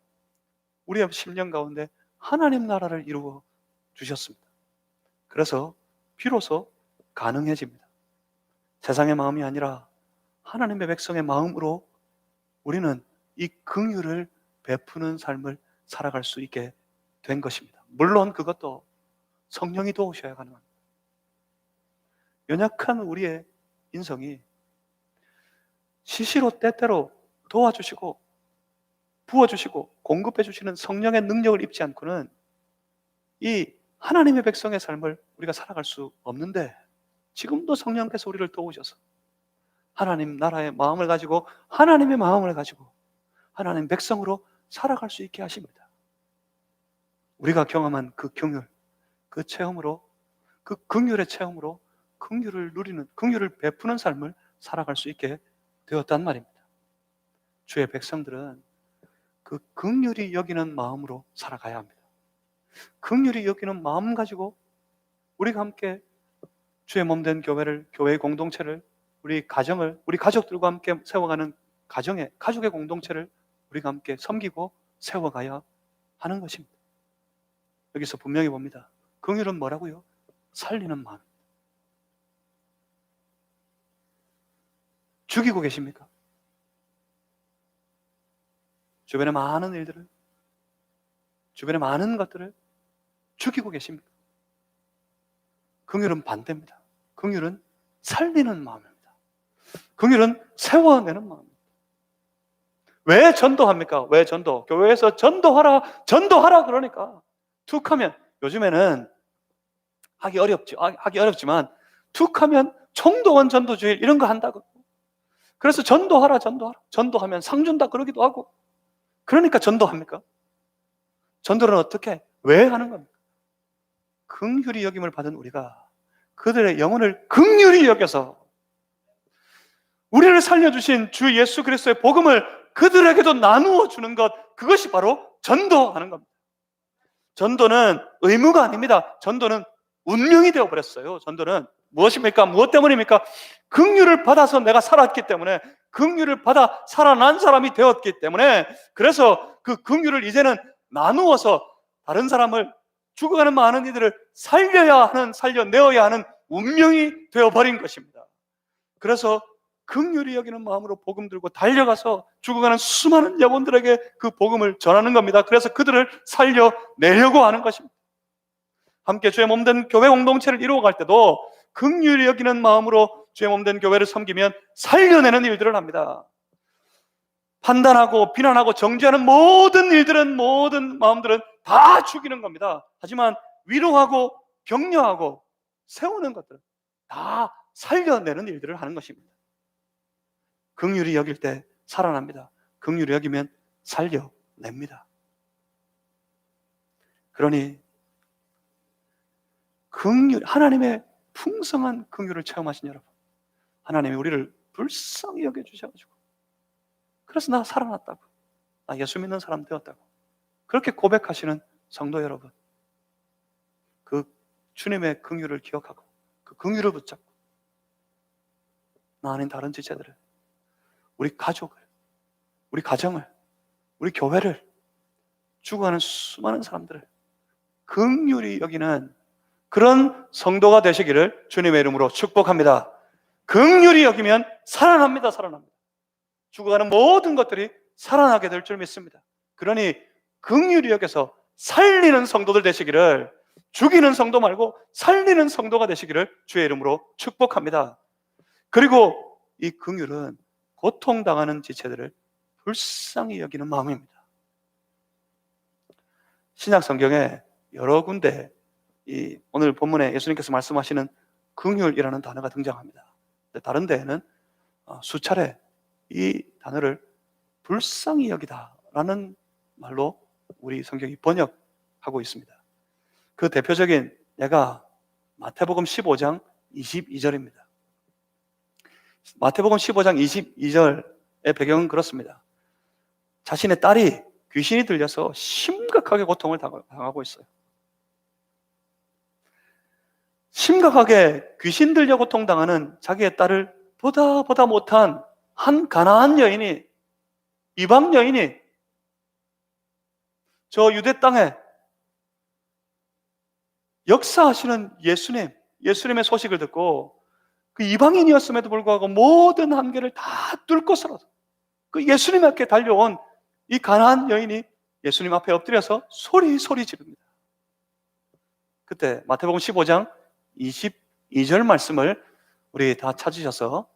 우리의 심령 가운데 하나님 나라를 이루어 주셨습니다. 그래서 비로소 가능해집니다. 세상의 마음이 아니라 하나님의 백성의 마음으로 우리는 이 긍휼을 베푸는 삶을 살아갈 수 있게 된 것입니다. 물론 그것도 성령이 도우셔야 가능합니다. 연약한 우리의 인성이 시시로 때때로 도와주시고 부어주시고 공급해주시는 성령의 능력을 입지 않고는 이 하나님의 백성의 삶을 우리가 살아갈 수 없는데, 지금도 성령께서 우리를 도우셔서 하나님 나라의 마음을 가지고 하나님의 마음을 가지고 하나님 백성으로 살아갈 수 있게 하십니다. 우리가 경험한 그 긍휼, 그 체험으로, 그 긍휼의 체험으로 긍휼을 누리는, 긍휼을 베푸는 삶을 살아갈 수 있게 되었단 말입니다. 주의 백성들은 그 긍휼히 여기는 마음으로 살아가야 합니다. 긍휼히 여기는 마음 가지고 우리가 함께 주의 몸된 교회를, 교회의 공동체를, 우리 가정을, 우리 가족들과 함께 세워가는 가족의 공동체를 우리가 함께 섬기고 세워가야 하는 것입니다. 여기서 분명히 봅니다. 긍휼은 뭐라고요? 살리는 마음. 죽이고 계십니까? 주변에 많은 일들을, 주변에 많은 것들을 죽이고 계십니까? 긍휼은 반대입니다. 긍휼은 살리는 마음입니다. 긍휼은 세워내는 마음입니다. 왜 전도합니까? 왜 전도? 교회에서 전도하라 그러니까 툭하면, 요즘에는 하기 어렵지만 툭하면 총동원 전도주일 이런 거 한다고. 그래서 전도하라. 전도하면 상 준다 그러기도 하고. 그러니까 전도합니까? 전도는 어떻게, 왜 하는 겁니까? 긍휼히 여김을 받은 우리가 그들의 영혼을 긍휼히 여겨서 우리를 살려주신 주 예수 그리스도의 복음을 그들에게도 나누어 주는 것, 그것이 바로 전도하는 겁니다. 전도는 의무가 아닙니다. 전도는 운명이 되어버렸어요. 전도는 무엇입니까? 무엇 때문입니까? 긍휼을 받아서 내가 살았기 때문에, 긍휼을 받아 살아난 사람이 되었기 때문에, 그래서 그 긍휼을 이제는 나누어서 다른 사람을, 죽어가는 많은 이들을 살려내어야 하는 운명이 되어버린 것입니다. 그래서 긍휼히 여기는 마음으로 복음 들고 달려가서 죽어가는 수많은 영혼들에게 그 복음을 전하는 겁니다. 그래서 그들을 살려내려고 하는 것입니다. 함께 주의 몸된 교회 공동체를 이루어갈 때도 긍휼히 여기는 마음으로 주의 몸된 교회를 섬기면 살려내는 일들을 합니다. 판단하고 비난하고 정죄하는 모든 일들은, 모든 마음들은 다 죽이는 겁니다. 하지만 위로하고 격려하고 세우는 것들은 다 살려내는 일들을 하는 것입니다. 긍휼히 여길 때 살아납니다. 긍휼히 여기면 살려냅니다. 그러니 하나님의 풍성한 긍휼을 체험하신 여러분, 하나님이 우리를 불쌍히 여겨주셔가지고, 그래서 나 살아났다고, 나 예수 믿는 사람 되었다고 그렇게 고백하시는 성도 여러분, 그 주님의 긍휼을 기억하고 그 긍휼을 붙잡고 나 아닌 다른 지체들을, 우리 가족을, 우리 가정을, 우리 교회를, 죽어가는 수많은 사람들을 긍휼히 여기는 그런 성도가 되시기를 주님의 이름으로 축복합니다. 긍휼히 여기면 살아납니다. 살아납니다. 죽어가는 모든 것들이 살아나게 될 줄 믿습니다. 그러니 긍휼히 여겨서 살리는 성도들 되시기를, 죽이는 성도 말고 살리는 성도가 되시기를 주의 이름으로 축복합니다. 그리고 이 긍휼은 고통당하는 지체들을 불쌍히 여기는 마음입니다. 신약 성경에 여러 군데 오늘 본문에 예수님께서 말씀하시는 긍휼이라는 단어가 등장합니다. 다른 데에는 수차례 이 단어를 불쌍히 여기다라는 말로 우리 성경이 번역하고 있습니다. 그 대표적인 예가 마태복음 15장 22절입니다. 마태복음 15장 22절의 배경은 그렇습니다. 자신의 딸이 귀신이 들려서 심각하게 고통을 당하고 있어요. 심각하게 귀신 들려 고통당하는 자기의 딸을 보다 못한 한 가나안 여인이, 이방 여인이 저 유대 땅에 역사하시는 예수님의 소식을 듣고 그 이방인이었음에도 불구하고 모든 한계를 다 뚫고서라도 그 예수님 앞에 달려온 이 가나안 여인이 예수님 앞에 엎드려서 소리 지릅니다. 그때 마태복음 15장 22절 말씀을 우리 다 찾으셔서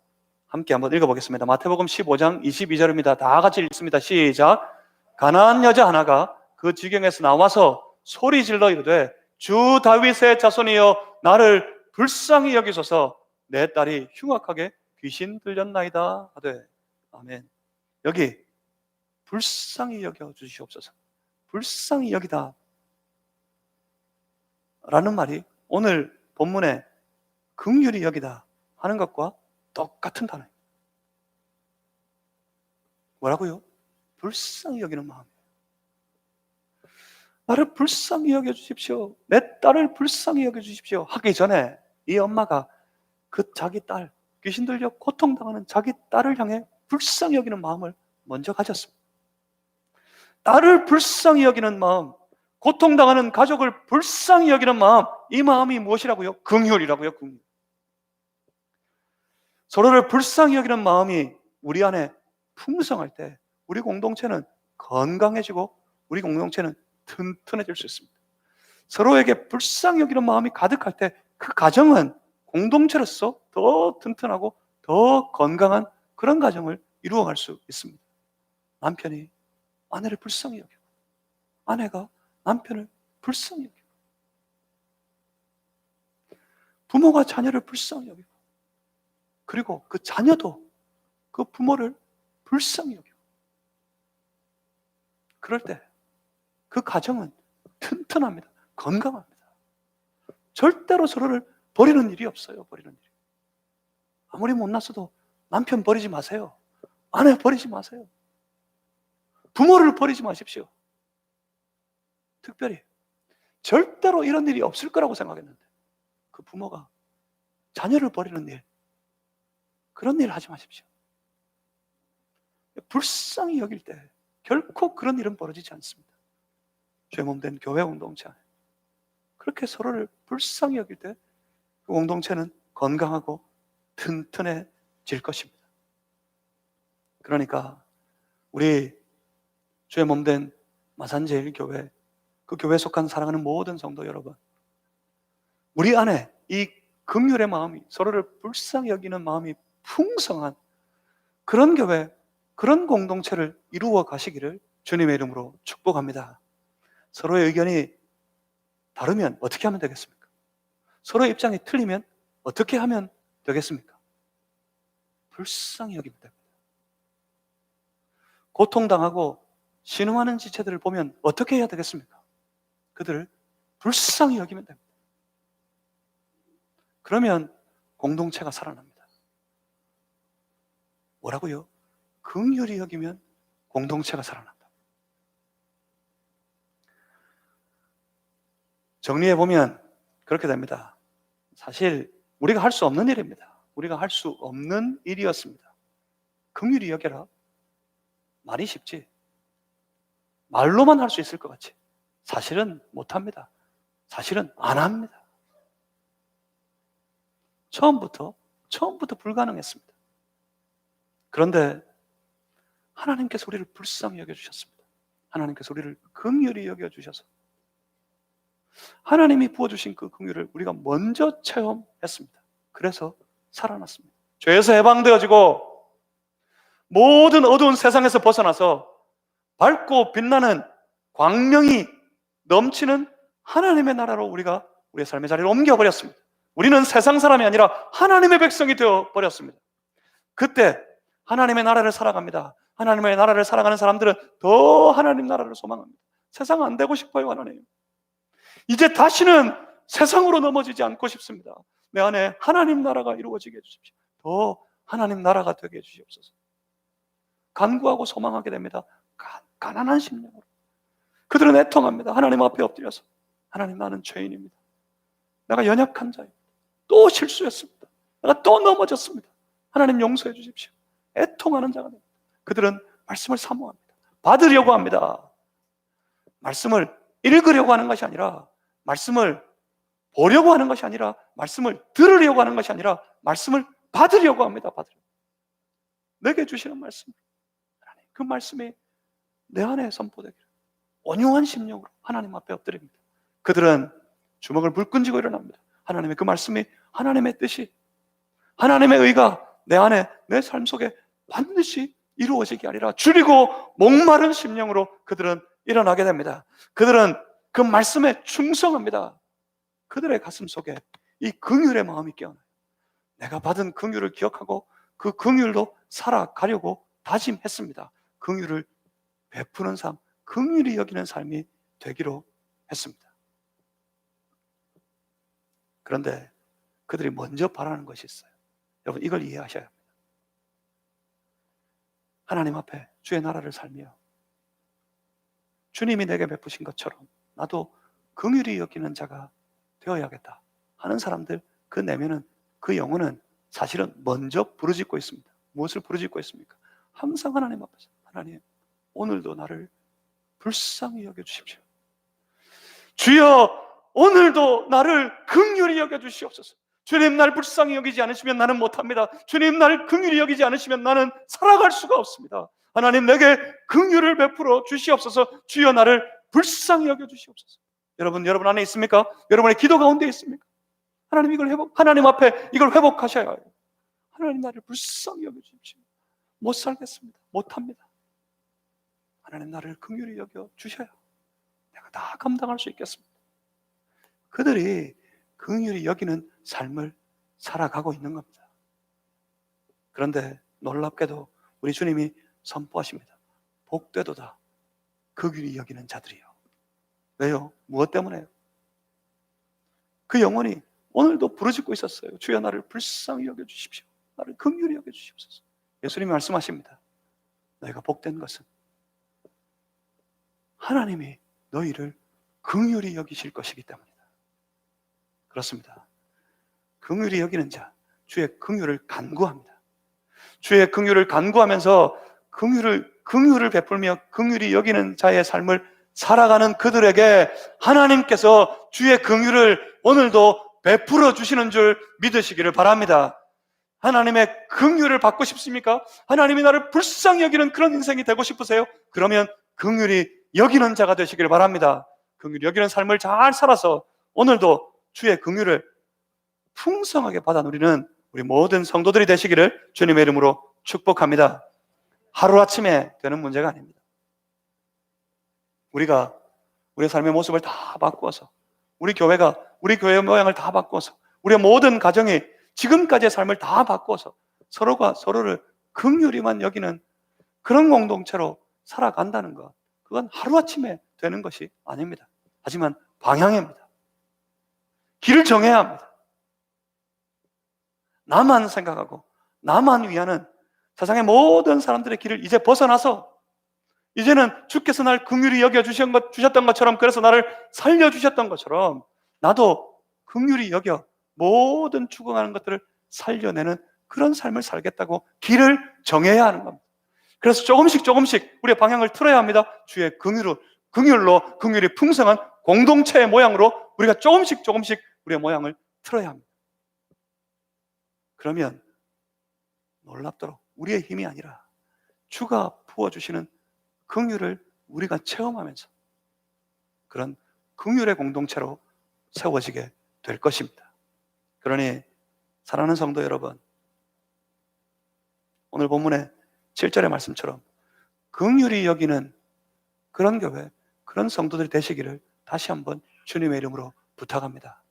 함께 한번 읽어보겠습니다. 마태복음 15장 22절입니다. 다 같이 읽습니다. 시작. 가나안 여자 하나가 그 지경에서 나와서 소리 질러 이르되 주 다윗의 자손이여 나를 불쌍히 여기소서, 내 딸이 흉악하게 귀신 들렸나이다 하되. 아멘. 여기 불쌍히 여겨 주시옵소서, 불쌍히 여기다 라는 말이 오늘 본문에 긍휼히 여기다 하는 것과 똑같은 단어예요. 뭐라고요? 불쌍히 여기는 마음이에요. 나를 불쌍히 여겨주십시오, 내 딸을 불쌍히 여겨주십시오 하기 전에 이 엄마가 그 자기 딸, 귀신 들려 고통당하는 자기 딸을 향해 불쌍히 여기는 마음을 먼저 가졌습니다. 딸을 불쌍히 여기는 마음, 고통당하는 가족을 불쌍히 여기는 마음, 이 마음이 무엇이라고요? 긍휼이라고요. 긍휼. 서로를 불쌍히 여기는 마음이 우리 안에 풍성할 때 우리 공동체는 건강해지고 우리 공동체는 튼튼해질 수 있습니다. 서로에게 불쌍히 여기는 마음이 가득할 때 그 가정은 공동체로서 더 튼튼하고 더 건강한 그런 가정을 이루어갈 수 있습니다. 남편이 아내를 불쌍히 여기고, 아내가 남편을 불쌍히 여기고, 부모가 자녀를 불쌍히 여기고, 그리고 그 자녀도 그 부모를 불쌍히 여기고, 그럴 때 그 가정은 튼튼합니다. 건강합니다. 절대로 서로를 버리는 일이 없어요. 버리는 일이. 아무리 못났어도 남편 버리지 마세요. 아내 버리지 마세요. 부모를 버리지 마십시오. 특별히 절대로 이런 일이 없을 거라고 생각했는데 부모가 자녀를 버리는 일, 그런 일을 하지 마십시오. 불쌍히 여길 때 결코 그런 일은 벌어지지 않습니다. 죄 몸된 교회 공동체 안에 그렇게 서로를 불쌍히 여길 때 그 공동체는 건강하고 튼튼해질 것입니다. 그러니까 우리 주의 몸된 마산제일교회, 그 교회에 속한 사랑하는 모든 성도 여러분, 우리 안에 이 긍휼의 마음이, 서로를 불쌍히 여기는 마음이 풍성한 그런 교회, 그런 공동체를 이루어 가시기를 주님의 이름으로 축복합니다. 서로의 의견이 다르면 어떻게 하면 되겠습니까? 서로의 입장이 틀리면 어떻게 하면 되겠습니까? 불쌍히 여기면 됩니다. 고통당하고 신음하는 지체들을 보면 어떻게 해야 되겠습니까? 그들을 불쌍히 여기면 됩니다. 그러면 공동체가 살아납니다. 뭐라고요? 긍휼히 여기면 공동체가 살아난다. 정리해보면 그렇게 됩니다. 사실 우리가 할 수 없는 일입니다. 우리가 할 수 없는 일이었습니다. 긍휼히 여겨라. 말이 쉽지. 말로만 할 수 있을 것 같지. 사실은 못합니다. 사실은 안 합니다. 처음부터 불가능했습니다. 그런데 하나님께서 우리를 불쌍히 여겨주셨습니다. 하나님께서 우리를 긍휼히 여겨주셔서 하나님이 부어주신 그 긍휼을 우리가 먼저 체험했습니다. 그래서 살아났습니다. 죄에서 해방되어지고 모든 어두운 세상에서 벗어나서 밝고 빛나는 광명이 넘치는 하나님의 나라로 우리가 우리의 삶의 자리를 옮겨버렸습니다. 우리는 세상 사람이 아니라 하나님의 백성이 되어버렸습니다. 그때 하나님의 나라를 살아갑니다. 하나님의 나라를 살아가는 사람들은 더 하나님 나라를 소망합니다. 세상 안 되고 싶어요, 하나님. 이제 다시는 세상으로 넘어지지 않고 싶습니다. 내 안에 하나님 나라가 이루어지게 해주십시오. 더 하나님 나라가 되게 해주시옵소서. 간구하고 소망하게 됩니다. 가난한 심령으로. 그들은 애통합니다. 하나님 앞에 엎드려서 하나님, 나는 죄인입니다. 내가 연약한 자입니다. 또 실수했습니다. 내가 또 넘어졌습니다. 하나님 용서해 주십시오. 애통하는 자가 됩니다. 그들은 말씀을 사모합니다. 받으려고 합니다. 말씀을 읽으려고 하는 것이 아니라, 말씀을 보려고 하는 것이 아니라, 말씀을 들으려고 하는 것이 아니라 말씀을 받으려고 합니다. 받으려고. 내게 주시는 말씀, 하나님, 그 말씀이 내 안에 선포되기를 온유한 심령으로 하나님 앞에 엎드립니다. 그들은 주먹을 불끈 쥐고 일어납니다. 하나님의 그 말씀이, 하나님의 뜻이, 하나님의 의가 내 안에, 내 삶 속에 반드시 이루어지게 하리라 줄이고 목마른 심령으로 그들은 일어나게 됩니다. 그들은 그 말씀에 충성합니다. 그들의 가슴 속에 이 긍휼의 마음이 깨어나요. 내가 받은 긍휼을 기억하고 그 긍휼로 살아가려고 다짐했습니다. 긍휼을 베푸는 삶, 긍휼히 여기는 삶이 되기로 했습니다. 그런데 그들이 먼저 바라는 것이 있어요. 여러분, 이걸 이해하셔야 합니다. 하나님 앞에 주의 나라를 살며 주님이 내게 베푸신 것처럼 나도 긍휼히 여기는 자가 되어야겠다 하는 사람들, 그 내면은, 그 영혼은 사실은 먼저 부르짖고 있습니다. 무엇을 부르짖고 있습니까? 항상 하나님 앞에서, 하나님, 오늘도 나를 불쌍히 여겨주십시오. 주여, 오늘도 나를 긍휼히 여겨주시옵소서. 주님, 날 불쌍히 여기지 않으시면 나는 못합니다. 주님, 날 긍휼히 여기지 않으시면 나는 살아갈 수가 없습니다. 하나님, 내게 긍휼을 베풀어 주시옵소서. 주여, 나를 불쌍히 여겨주시옵소서. 여러분 안에 있습니까? 여러분의 기도 가운데 있습니까? 하나님, 하나님 앞에 이걸 회복하셔야 해요. 하나님, 나를 불쌍히 여겨주십시오. 못 살겠습니다. 못합니다. 하나님, 나를 긍휼히 여겨 주셔야 내가 다 감당할 수 있겠습니다. 그들이 긍휼히 여기는 삶을 살아가고 있는 겁니다. 그런데 놀랍게도 우리 주님이 선포하십니다. 복되도다 긍휼히 여기는 자들이요. 왜요? 무엇 때문에요? 그 영혼이 오늘도 부르짖고 있었어요. 주여, 나를 불쌍히 여겨주십시오. 나를 긍휼히 여겨주시옵소서. 예수님이 말씀하십니다. 너희가 복된 것은 하나님이 너희를 긍휼히 여기실 것이기 때문이다. 그렇습니다. 긍휼히 여기는 자, 주의 긍휼을 간구합니다. 주의 긍휼을 간구하면서 긍휼을 베풀며 긍휼히 여기는 자의 삶을 살아가는 그들에게 하나님께서 주의 긍휼을 오늘도 베풀어 주시는 줄 믿으시기를 바랍니다. 하나님의 긍휼을 받고 싶습니까? 하나님이 나를 불쌍히 여기는 그런 인생이 되고 싶으세요? 그러면 긍휼히 여기는 자가 되시기를 바랍니다. 긍휼히 여기는 삶을 잘 살아서 오늘도 주의 긍휼을 풍성하게 받아 누리는 우리 모든 성도들이 되시기를 주님의 이름으로 축복합니다. 하루아침에 되는 문제가 아닙니다. 우리가 우리의 삶의 모습을 다 바꾸어서, 우리 교회 모양을 다 바꾸어서, 우리의 모든 가정이 지금까지의 삶을 다 바꾸어서 서로가 서로를 긍휼히만 여기는 그런 공동체로 살아간다는 것, 그건 하루아침에 되는 것이 아닙니다. 하지만 방향입니다. 길을 정해야 합니다. 나만 생각하고 나만 위하는 세상의 모든 사람들의 길을 이제 벗어나서, 이제는 주께서 날 긍휼히 여겨주셨던 것처럼, 그래서 나를 살려주셨던 것처럼 나도 긍휼히 여겨 모든 죽어가는 것들을 살려내는 그런 삶을 살겠다고 길을 정해야 하는 겁니다. 그래서 조금씩 우리의 방향을 틀어야 합니다. 주의 긍휼로 긍휼이 풍성한 공동체의 모양으로 우리가 조금씩 우리의 모양을 틀어야 합니다. 그러면 놀랍도록 우리의 힘이 아니라 주가 부어주시는 긍휼을 우리가 체험하면서 그런 긍휼의 공동체로 세워지게 될 것입니다. 그러니 사랑하는 성도 여러분, 오늘 본문의 7절의 말씀처럼 긍휼히 여기는 그런 교회, 그런 성도들이 되시기를 다시 한번 주님의 이름으로 부탁합니다.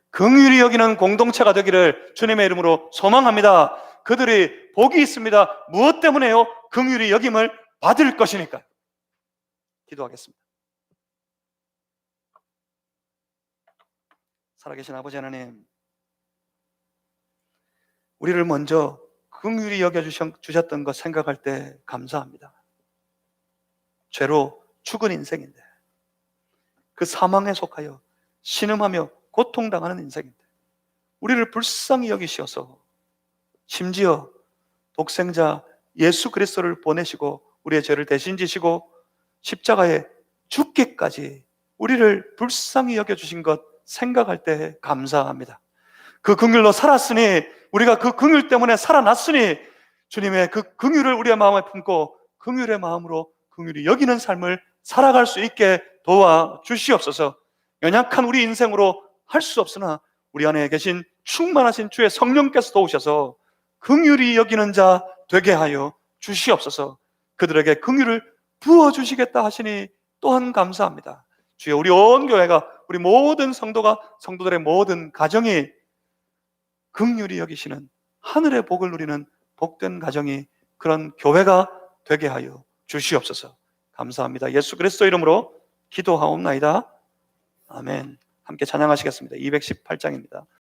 긍휼히 여기는 공동체가 되기를 주님의 이름으로 소망합니다. 그들이 복이 있습니다. 무엇 때문에요? 긍휼히 여김을 받을 것이니까요. 기도하겠습니다. 살아계신 아버지 하나님, 우리를 먼저 긍휼히 여겨주셨던 것 생각할 때 감사합니다. 죄로 죽은 인생인데, 그 사망에 속하여 신음하며 고통당하는 인생인데 우리를 불쌍히 여기시어서 심지어 독생자 예수 그리스도를 보내시고 우리의 죄를 대신 지시고 십자가에 죽기까지 우리를 불쌍히 여겨주신 것 생각할 때 감사합니다. 그 긍휼로 살았으니, 우리가 그 긍휼 때문에 살아났으니 주님의 그 긍휼을 우리의 마음에 품고 긍휼의 마음으로 긍휼히 여기는 삶을 살아갈 수 있게 도와주시옵소서. 연약한 우리 인생으로 할 수 없으나 우리 안에 계신 충만하신 주의 성령께서 도우셔서 긍휼히 여기는 자 되게 하여 주시옵소서. 그들에게 긍휼을 부어주시겠다 하시니 또한 감사합니다. 주여, 우리 온 교회가, 우리 모든 성도들의 모든 가정이 긍휼히 여기시는 하늘의 복을 누리는 복된 가정이, 그런 교회가 되게 하여 주시옵소서. 감사합니다. 예수 그리스도 이름으로 기도하옵나이다. 아멘. 함께 찬양하시겠습니다. 218장입니다.